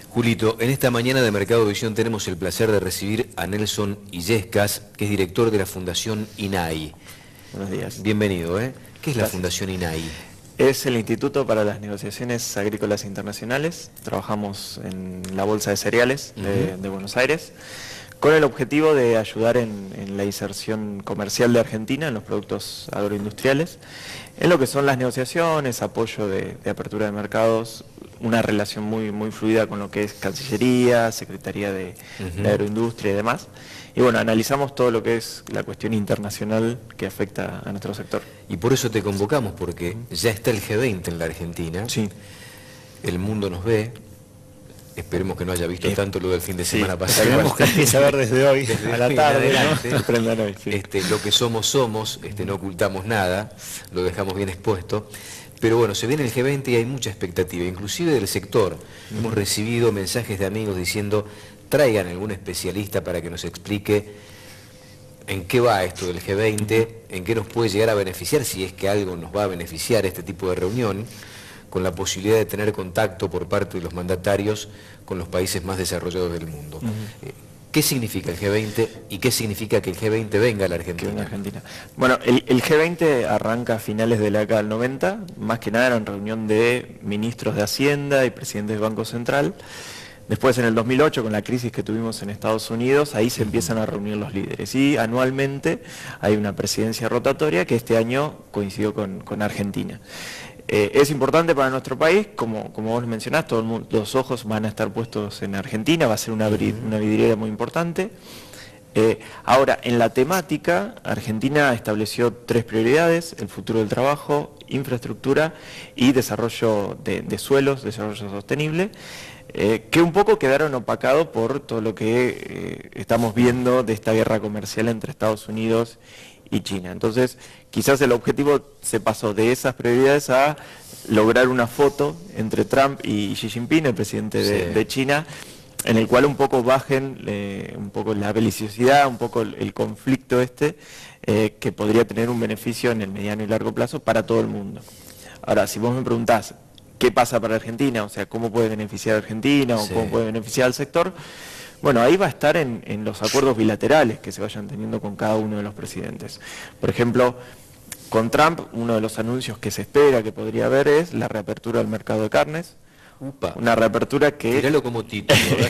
Julito, en esta mañana de Mercado Visión tenemos el placer de recibir a Nelson Illescas, que es director de la Fundación INAI. Buenos días. Bienvenido, ¿eh? ¿Qué es la Gracias. Fundación INAI? Es el Instituto para las Negociaciones Agrícolas Internacionales. Trabajamos en la Bolsa de Cereales de Buenos Aires, con el objetivo de ayudar en la inserción comercial de Argentina en los productos agroindustriales, en lo que son las negociaciones, apoyo de apertura de mercados, una relación muy fluida con lo que es Cancillería, Secretaría de Agroindustria y demás. Y bueno, analizamos todo lo que es la cuestión internacional que afecta a nuestro sector. Y por eso te convocamos, porque ya está el G20 en la Argentina. Sí. El mundo nos ve. Esperemos que no haya visto tanto lo del fin de semana pasado. Esperemos que empiece a ver desde hoy, desde a la hoy en tarde, adelante. ¿no? Aprendan hoy, sí. Lo que somos, no ocultamos nada, lo dejamos bien expuesto. Pero bueno, se viene el G20 y hay mucha expectativa, inclusive del sector. Hemos recibido mensajes de amigos diciendo, traigan algún especialista para que nos explique en qué va esto del G20, en qué nos puede llegar a beneficiar, si es que algo nos va a beneficiar este tipo de reunión, con la posibilidad de tener contacto por parte de los mandatarios con los países más desarrollados del mundo. ¿Qué significa el G20 y qué significa que el G20 venga a la Argentina? Bueno, el G20 arranca a finales de la década del 90, más que nada era una reunión de ministros de Hacienda y presidentes del Banco Central. Después, en el 2008, con la crisis que tuvimos en Estados Unidos, ahí se empiezan a reunir los líderes. Y anualmente hay una presidencia rotatoria que este año coincidió con Argentina. Es importante para nuestro país, como vos mencionás, todo el mundo, los ojos van a estar puestos en Argentina, va a ser una vidriera muy importante. Ahora, en la temática, Argentina estableció 3 prioridades: el futuro del trabajo, infraestructura y desarrollo de suelos, desarrollo sostenible, que un poco quedaron opacados por todo lo que estamos viendo de esta guerra comercial entre Estados Unidos y China. Entonces, quizás el objetivo se pasó de esas prioridades a lograr una foto entre Trump y Xi Jinping, el presidente de China, en el cual un poco bajen un poco la beliciosidad, un poco el conflicto que podría tener un beneficio en el mediano y largo plazo para todo el mundo. Ahora, si vos me preguntás qué pasa para Argentina, o sea, cómo puede beneficiar a Argentina o cómo puede beneficiar al sector, bueno, ahí va a estar en los acuerdos bilaterales que se vayan teniendo con cada uno de los presidentes. Por ejemplo, con Trump, uno de los anuncios que se espera que podría haber es la reapertura del mercado de carnes. Una reapertura que... Miralo como título, ¿verdad?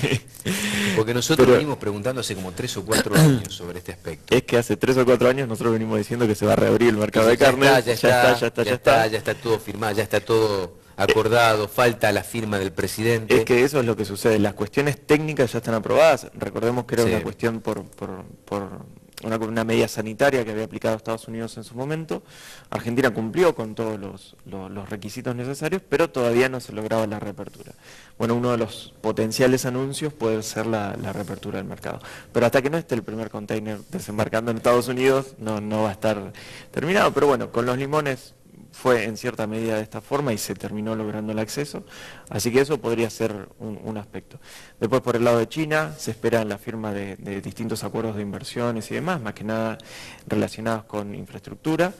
Porque nosotros venimos preguntando hace como 3 o 4 años sobre este aspecto. Es que hace 3 o 4 años nosotros venimos diciendo que se va a reabrir el mercado de carnes. Ya está todo firmado, ya está todo acordado, falta la firma del presidente. Es que eso es lo que sucede, las cuestiones técnicas ya están aprobadas. Recordemos que era una cuestión por una medida sanitaria que había aplicado Estados Unidos en su momento. Argentina cumplió con todos los requisitos necesarios, pero todavía no se lograba la reapertura. Bueno, uno de los potenciales anuncios puede ser la reapertura del mercado. Pero hasta que no esté el primer container desembarcando en Estados Unidos, no va a estar terminado. Pero bueno, con los limones fue en cierta medida de esta forma y se terminó logrando el acceso, así que eso podría ser un aspecto. Después, por el lado de China, se espera la firma de distintos acuerdos de inversiones y demás, más que nada relacionados con infraestructura,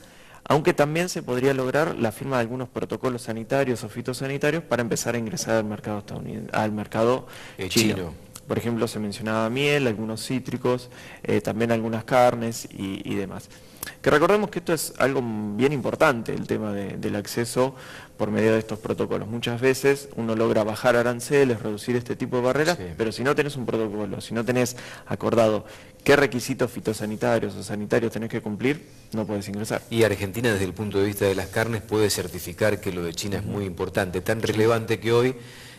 aunque también se podría lograr la firma de algunos protocolos sanitarios o fitosanitarios para empezar a ingresar al mercado estadounidense, al mercado chino. Por ejemplo, se mencionaba miel, algunos cítricos, también algunas carnes y demás. Que recordemos que esto es algo bien importante, el tema del acceso por medio de estos protocolos. Muchas veces uno logra bajar aranceles, reducir este tipo de barreras, pero si no tenés un protocolo, si no tenés acordado qué requisitos fitosanitarios o sanitarios tenés que cumplir, no podés ingresar. Y Argentina, desde el punto de vista de las carnes, puede certificar que lo de China es muy importante, tan relevante que hoy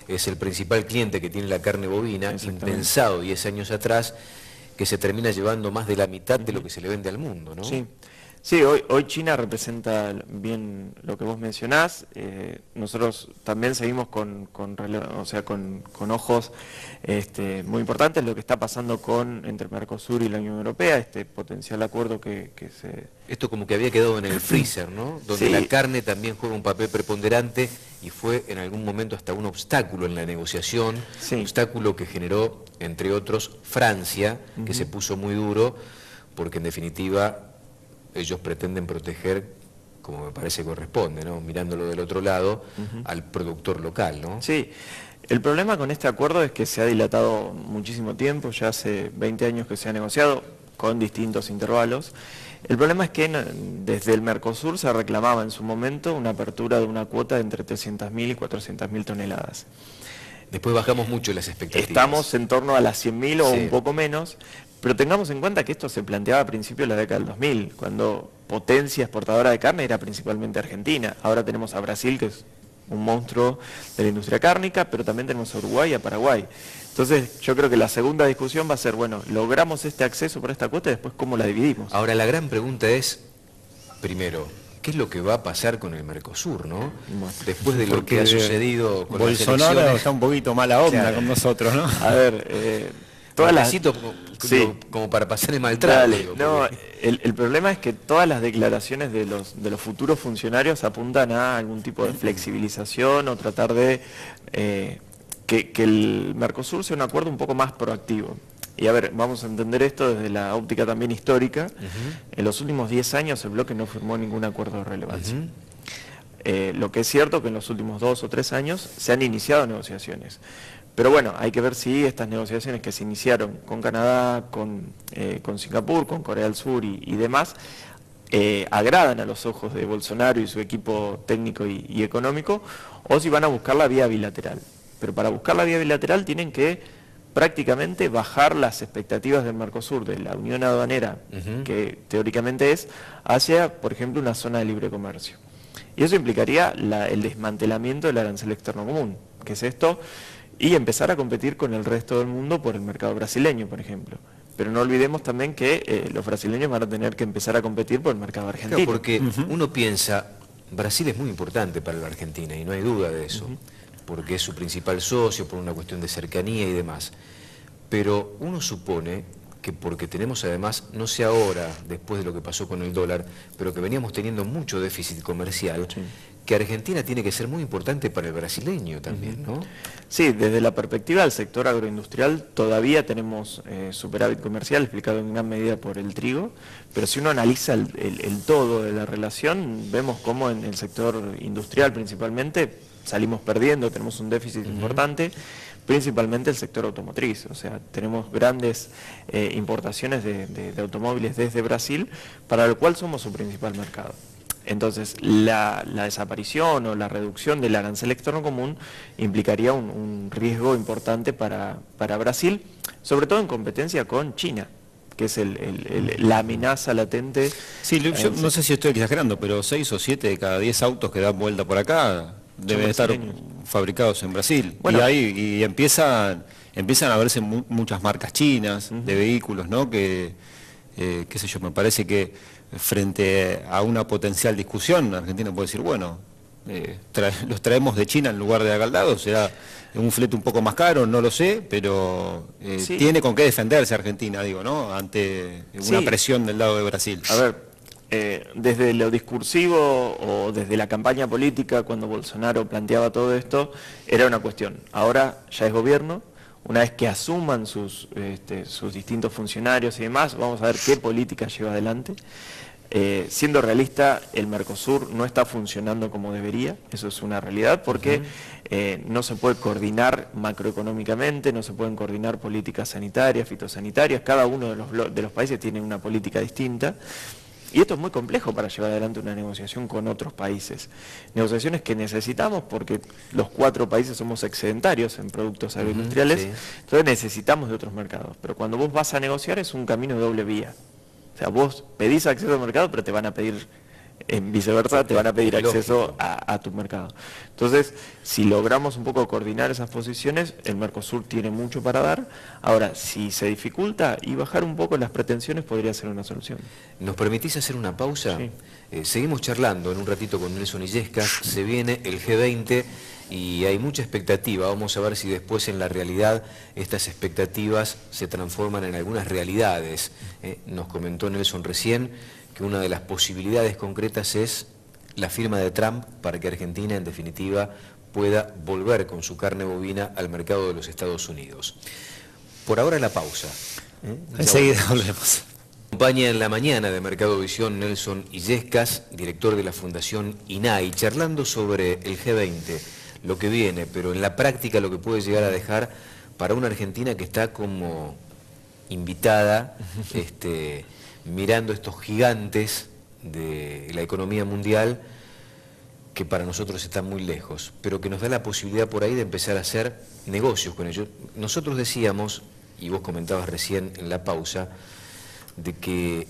es el principal cliente que tiene la carne bovina, impensado 10 años atrás, que se termina llevando más de la mitad de lo que se le vende al mundo, ¿no? Sí, hoy China representa bien lo que vos mencionás. Nosotros también seguimos con ojos muy importantes lo que está pasando entre Mercosur y la Unión Europea, este potencial acuerdo que se... Esto como que había quedado en el freezer, ¿no? Donde la carne también juega un papel preponderante y fue en algún momento hasta un obstáculo en la negociación, obstáculo que generó, entre otros, Francia, que se puso muy duro, porque en definitiva ellos pretenden proteger como me parece corresponde, ¿no? Mirándolo del otro lado, al productor local, ¿no? Sí, el problema con este acuerdo es que se ha dilatado muchísimo tiempo, ya hace 20 años que se ha negociado con distintos intervalos. El problema es que desde el Mercosur se reclamaba en su momento una apertura de una cuota de entre 300.000 y 400.000 toneladas. Después bajamos mucho las expectativas. Estamos en torno a las 100.000 o Sí. un poco menos, pero tengamos en cuenta que esto se planteaba a principios de la década del 2000, cuando potencia exportadora de carne era principalmente Argentina. Ahora tenemos a Brasil, que es un monstruo de la industria cárnica, pero también tenemos a Uruguay y a Paraguay. Entonces, yo creo que la segunda discusión va a ser, bueno, logramos este acceso por esta cuota y después cómo la dividimos. Ahora, la gran pregunta es, primero, ¿qué es lo que va a pasar con el Mercosur, no? Bueno, Después de lo que ha sucedido con las Bolsonaro elecciones. está un poquito mala onda Claro. con nosotros, ¿no? A ver, todas las... Necesito Sí. como para pasar el maltrato. Dale, digo, no, porque- el problema es que todas las declaraciones de los futuros funcionarios apuntan a algún tipo de flexibilización o tratar de que el Mercosur sea un acuerdo un poco más proactivo. Y a ver, vamos a entender esto desde la óptica también histórica. En los últimos 10 años el bloque no firmó ningún acuerdo de relevancia. Lo que es cierto que en los últimos 2 o 3 años se han iniciado negociaciones. Pero bueno, hay que ver si estas negociaciones que se iniciaron con Canadá, con Singapur, con Corea del Sur y demás, agradan a los ojos de Bolsonaro y su equipo técnico y económico, o si van a buscar la vía bilateral. Pero para buscar la vía bilateral tienen que prácticamente bajar las expectativas del Mercosur, de la unión aduanera, que teóricamente es, hacia, por ejemplo, una zona de libre comercio. Y eso implicaría el desmantelamiento del arancel externo común, que es esto, y empezar a competir con el resto del mundo por el mercado brasileño, por ejemplo. Pero no olvidemos también que los brasileños van a tener que empezar a competir por el mercado argentino. Claro, porque uno piensa, Brasil es muy importante para la Argentina y no hay duda de eso, porque es su principal socio, por una cuestión de cercanía y demás. Pero uno supone que porque tenemos además, no sé ahora, después de lo que pasó con el dólar, pero que veníamos teniendo mucho déficit comercial, que Argentina tiene que ser muy importante para el brasileño también, ¿no? Sí, desde la perspectiva del sector agroindustrial todavía tenemos superávit comercial, explicado en gran medida por el trigo, pero si uno analiza el todo de la relación, vemos cómo en el sector industrial principalmente salimos perdiendo, tenemos un déficit importante, principalmente el sector automotriz, o sea, tenemos grandes importaciones de automóviles desde Brasil, para lo cual somos su principal mercado. Entonces, la desaparición o la reducción del arancel externo común implicaría un riesgo importante para Brasil, sobre todo en competencia con China, que es la amenaza latente. Sí, yo no sé si estoy exagerando, pero 6 o 7 de cada 10 autos que dan vuelta por acá deben estar brasileños. fabricados en Brasil. Bueno. Y empiezan a verse muchas marcas chinas de vehículos, ¿no? Que, qué sé yo, me parece que frente a una potencial discusión, Argentina puede decir, bueno, los traemos de China en lugar de acá al lado, será un flete un poco más caro, no lo sé, pero Sí. tiene con qué defenderse Argentina, digo, ¿no? Ante una Sí. presión del lado de Brasil. A ver, desde lo discursivo o desde la campaña política, cuando Bolsonaro planteaba todo esto, era una cuestión. Ahora ya es gobierno, una vez que asuman sus distintos funcionarios y demás, vamos a ver qué política lleva adelante. Siendo realista, el Mercosur no está funcionando como debería, eso es una realidad, porque no se puede coordinar macroeconómicamente, no se pueden coordinar políticas sanitarias, fitosanitarias, cada uno de los países tiene una política distinta. Y esto es muy complejo para llevar adelante una negociación con otros países. Negociaciones que necesitamos porque los 4 países somos excedentarios en productos agroindustriales, sí. entonces necesitamos de otros mercados. Pero cuando vos vas a negociar es un camino de doble vía. O sea, vos pedís acceso al mercado, pero te van a pedir, en viceversa, te van a pedir acceso a tu mercado. Entonces, si logramos un poco coordinar esas posiciones, el Mercosur tiene mucho para dar. Ahora, si se dificulta y bajar un poco las pretensiones podría ser una solución. ¿Nos permitís hacer una pausa? Sí. Seguimos charlando en un ratito con Nelson Illescas, se viene el G20 y hay mucha expectativa, vamos a ver si después en la realidad estas expectativas se transforman en algunas realidades. Nos comentó Nelson recién que una de las posibilidades concretas es la firma de Trump para que Argentina en definitiva pueda volver con su carne bovina al mercado de los Estados Unidos. Por ahora la pausa. Enseguida volvemos. acompaña en la mañana de Mercado Visión Nelson Illescas, director de la Fundación INAI, charlando sobre el G20, lo que viene, pero en la práctica lo que puede llegar a dejar para una Argentina que está como invitada, mirando estos gigantes de la economía mundial, que para nosotros están muy lejos, pero que nos da la posibilidad por ahí de empezar a hacer negocios con ellos. Nosotros decíamos, y vos comentabas recién en la pausa, de que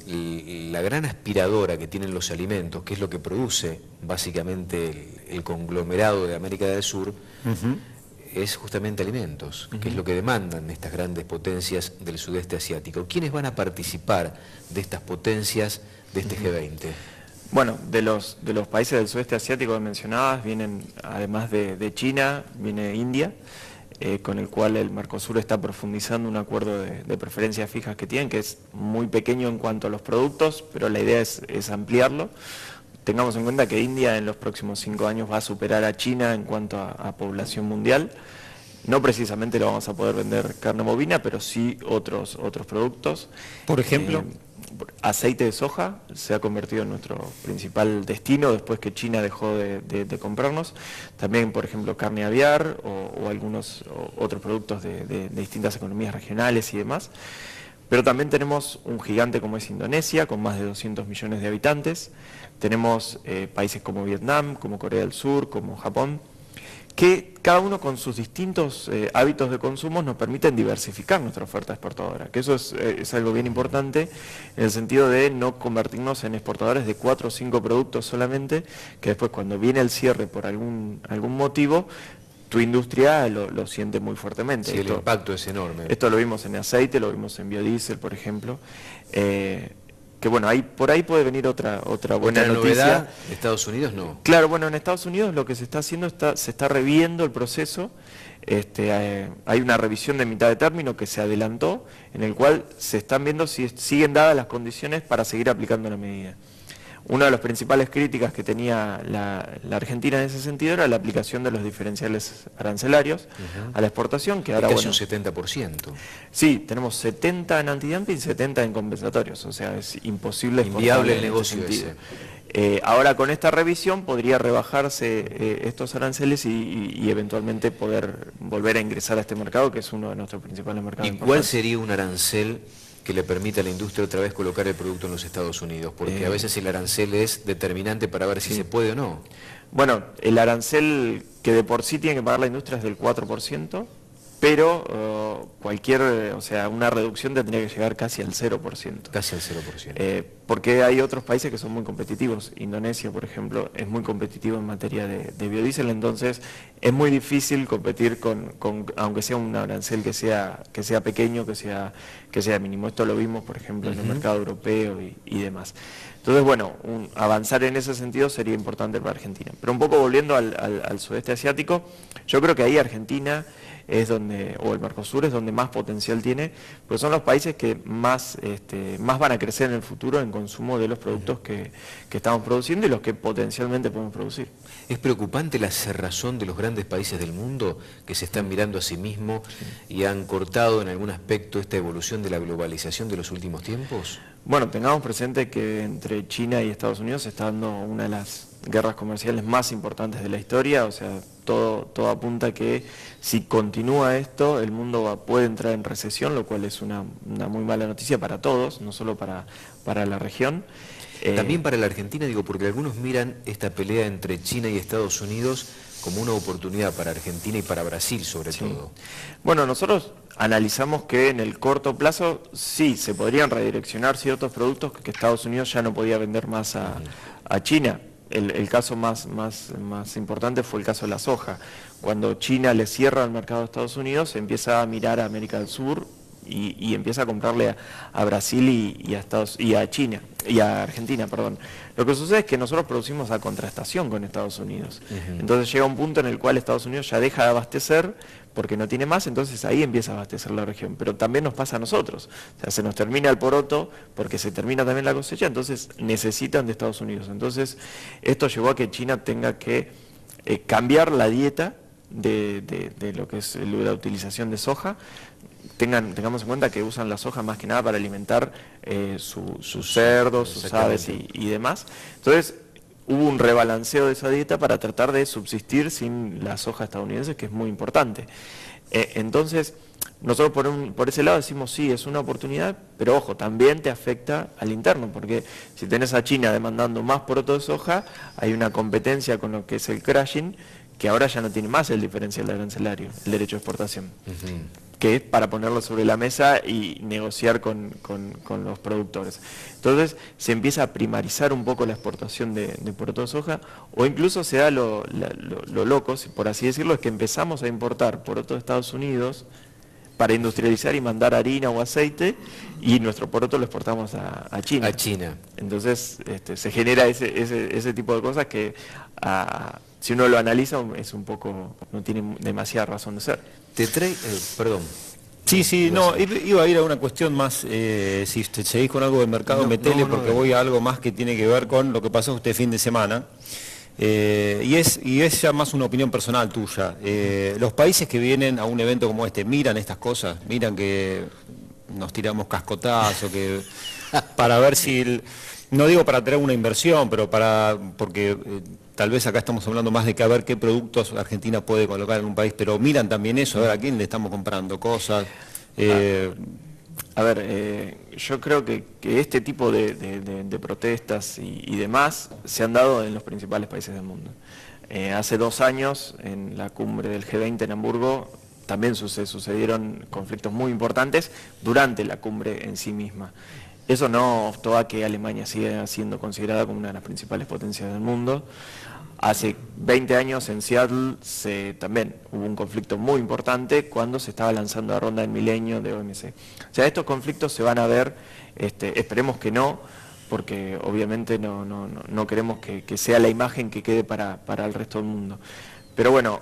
la gran aspiradora que tienen los alimentos, que es lo que produce básicamente el conglomerado de América del Sur, es justamente alimentos, que es lo que demandan estas grandes potencias del sudeste asiático. ¿Quiénes van a participar de estas potencias de este G20? Bueno, de los países del sudeste asiático que mencionabas, vienen, además de China, viene India, con el cual el Mercosur está profundizando un acuerdo de preferencias fijas que tienen, que es muy pequeño en cuanto a los productos, pero la idea es ampliarlo. Tengamos en cuenta que India en los próximos 5 años va a superar a China en cuanto a población mundial. No precisamente lo vamos a poder vender carne bovina, pero sí otros productos. Por ejemplo, aceite de soja se ha convertido en nuestro principal destino después que China dejó de comprarnos. También, por ejemplo, carne aviar o algunos otros productos de distintas economías regionales y demás. Pero también tenemos un gigante como es Indonesia, con más de 200 millones de habitantes. Tenemos países como Vietnam, como Corea del Sur, como Japón, que cada uno con sus distintos hábitos de consumo nos permiten diversificar nuestra oferta exportadora, que eso es algo bien importante en el sentido de no convertirnos en exportadores de 4 o 5 productos solamente, que después cuando viene el cierre por algún motivo, tu industria lo siente muy fuertemente. Sí, el impacto es enorme. Esto lo vimos en aceite, lo vimos en biodiesel, por ejemplo. Que bueno, por ahí puede venir otra buena noticia. Novedad, Estados Unidos no. Claro, bueno, en Estados Unidos lo que se está haciendo, se está reviendo el proceso. Hay una revisión de mitad de término que se adelantó, en el cual se están viendo si siguen dadas las condiciones para seguir aplicando la medida. Una de las principales críticas que tenía la Argentina en ese sentido era la aplicación de los diferenciales arancelarios a la exportación, que ahora, casi un 70%. Sí, tenemos 70 en antidumping y 70 en compensatorios, o sea, es imposible. Inviable el negocio ese. Ahora con esta revisión podría rebajarse estos aranceles y eventualmente poder volver a ingresar a este mercado, que es uno de nuestros principales mercados. ¿Y cuál sería un arancel que le permita a la industria otra vez colocar el producto en los Estados Unidos? Porque a veces el arancel es determinante para ver si se puede o no. Bueno, el arancel que de por sí tiene que pagar la industria es del 4%, pero una reducción tendría que llegar casi al 0%. Casi al 0%. Porque hay otros países que son muy competitivos. Indonesia, por ejemplo, es muy competitivo en materia de biodiesel, entonces es muy difícil competir con aunque sea un arancel que sea pequeño, que sea mínimo. Esto lo vimos, por ejemplo, en el mercado europeo y demás. Entonces, bueno, avanzar en ese sentido sería importante para Argentina. Pero un poco volviendo al sudeste asiático, yo creo que ahí Argentina es donde, o el Mercosur es donde más potencial tiene, pues son los países que más van a crecer en el futuro en consumo de los productos que estamos produciendo y los que potencialmente podemos producir. ¿Es preocupante la cerrazón de los grandes países del mundo que se están mirando a sí mismos y han cortado en algún aspecto esta evolución de la globalización de los últimos tiempos? Bueno, tengamos presente que entre China y Estados Unidos se está dando una de las guerras comerciales más importantes de la historia, o sea, todo apunta a que si continúa esto, el mundo puede entrar en recesión, lo cual es una muy mala noticia para todos, no solo para la región. También para la Argentina, digo, porque algunos miran esta pelea entre China y Estados Unidos como una oportunidad para Argentina y para Brasil, sobre todo. Bueno, nosotros analizamos que en el corto plazo sí se podrían redireccionar ciertos productos que Estados Unidos ya no podía vender más a China. El caso más importante fue el caso de la soja. Cuando China le cierra el mercado a Estados Unidos, empieza a mirar a América del Sur y empieza a comprarle a Brasil y a China y a Argentina, perdón. Lo que sucede es que nosotros producimos a contraestación con Estados Unidos. Entonces llega un punto en el cual Estados Unidos ya deja de abastecer porque no tiene más, entonces ahí empieza a abastecer la región. Pero también nos pasa a nosotros. O sea, se nos termina el poroto porque se termina también la cosecha, entonces necesitan de Estados Unidos. Entonces esto llevó a que China tenga que cambiar la dieta de lo que es la utilización de soja. tengamos en cuenta que usan la soja más que nada para alimentar sus cerdos, sus aves y demás. Entonces, hubo un rebalanceo de esa dieta para tratar de subsistir sin la soja estadounidense, que es muy importante. Entonces, nosotros por ese lado decimos, sí, es una oportunidad, pero ojo, también te afecta al interno, porque si tenés a China demandando más poroto de soja, hay una competencia con lo que es el crushing, que ahora ya no tiene más el diferencial de arancelario, el derecho de exportación, que es para ponerlo sobre la mesa y negociar con los productores. Entonces se empieza a primarizar un poco la exportación de poroto de soja, o incluso se da lo loco, por así decirlo, es que empezamos a importar poroto de Estados Unidos para industrializar y mandar harina o aceite, y nuestro poroto lo exportamos a China. A China. Entonces se genera ese tipo de cosas que si uno lo analiza es un poco, no tiene demasiada razón de ser. Perdón. Sí, no, iba a ir a una cuestión más, si usted seguís con algo del mercado, metele, porque voy a algo más que tiene que ver con lo que pasó este fin de semana. Y es ya más una opinión personal tuya. Los países que vienen a un evento como este, miran estas cosas, miran que nos tiramos cascotazos, que para ver si, no digo para traer una inversión, pero porque tal vez acá estamos hablando más de que a ver qué productos Argentina puede colocar en un país, pero miran también eso, a ver a quién le estamos comprando cosas. A ver, yo creo que este tipo de protestas y demás se han dado en los principales países del mundo. Hace 2 años, en la cumbre del G20 en Hamburgo, también sucedieron conflictos muy importantes durante la cumbre en sí misma. Eso no obstó a que Alemania siga siendo considerada como una de las principales potencias del mundo. Hace 20 años en Seattle también hubo un conflicto muy importante cuando se estaba lanzando la ronda del milenio de OMC. O sea, estos conflictos se van a ver, esperemos que no, porque obviamente no queremos que sea la imagen que quede para el resto del mundo. Pero bueno,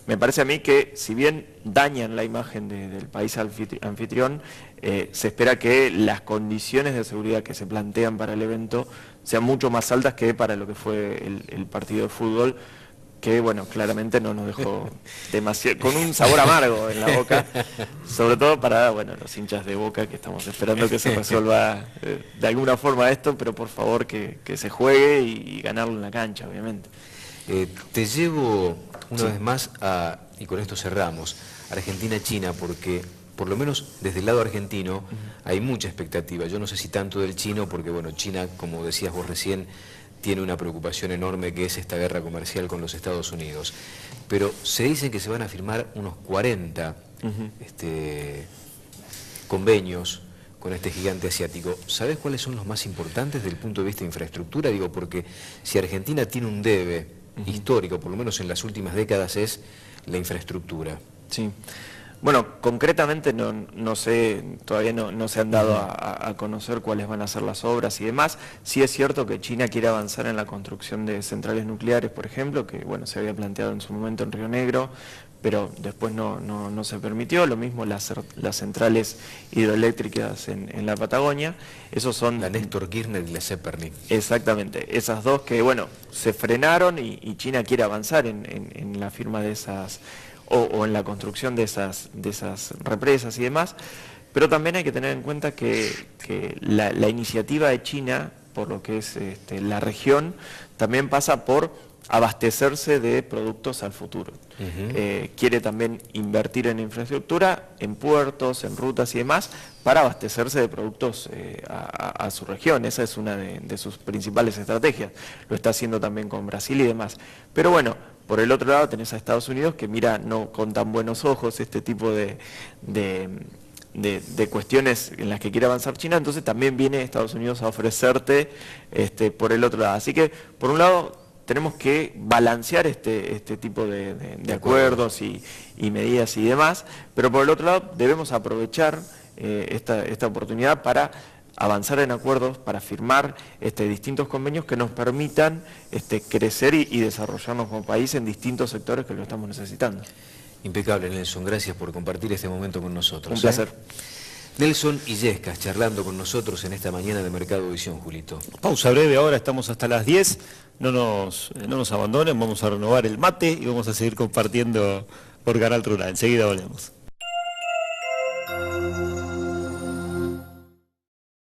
me parece a mí que si bien dañan la imagen del país anfitrión, se espera que las condiciones de seguridad que se plantean para el evento sean mucho más altas que para lo que fue el partido de fútbol, que bueno, claramente no nos dejó demasiado, con un sabor amargo en la boca, sobre todo para los hinchas de Boca, que estamos esperando que se resuelva de alguna forma esto, pero por favor que se juegue y ganarlo en la cancha, obviamente. Te llevo una vez más y con esto cerramos, Argentina-China, porque por lo menos desde el lado argentino hay mucha expectativa. Yo no sé si tanto del chino, porque bueno, China, como decías vos recién, tiene una preocupación enorme que es esta guerra comercial con los Estados Unidos. Pero se dice que se van a firmar unos 40 convenios con este gigante asiático. ¿Sabés cuáles son los más importantes desde el punto de vista de infraestructura? Digo, porque si Argentina tiene un debe histórico, por lo menos en las últimas décadas, es la infraestructura. Sí. Bueno, concretamente no sé, todavía no se han dado a conocer cuáles van a ser las obras y demás. Sí es cierto que China quiere avanzar en la construcción de centrales nucleares, por ejemplo, que bueno, se había planteado en su momento en Río Negro, pero después no se permitió. Lo mismo las centrales hidroeléctricas en la Patagonia. Esos son la Néstor Kirchner y la Zeppelin. Exactamente, esas dos que bueno, se frenaron y China quiere avanzar en la firma de esas o en la construcción de esas represas y demás, pero también hay que tener en cuenta que la iniciativa de China, por lo que es la región, también pasa por abastecerse de productos al futuro. Quiere también invertir en infraestructura, en puertos, en rutas y demás, para abastecerse de productos a su región. Esa es una de sus principales estrategias. Lo está haciendo también con Brasil y demás. Pero bueno, por el otro lado tenés a Estados Unidos, que mira no con tan buenos ojos este tipo de cuestiones en las que quiere avanzar China. Entonces también viene Estados Unidos a ofrecerte por el otro lado. Así que, por un lado, tenemos que balancear este tipo de acuerdos y medidas y demás, pero por el otro lado debemos aprovechar esta oportunidad para avanzar en acuerdos, para firmar distintos convenios que nos permitan crecer y desarrollarnos como país en distintos sectores que lo estamos necesitando. Impecable, Nelson, gracias por compartir este momento con nosotros. Un placer. Nelson Illescas charlando con nosotros en esta mañana de Mercado Visión, Julito. Pausa breve, ahora estamos hasta las 10, no nos abandonen, vamos a renovar el mate y vamos a seguir compartiendo por Canal Truna. Enseguida volvemos.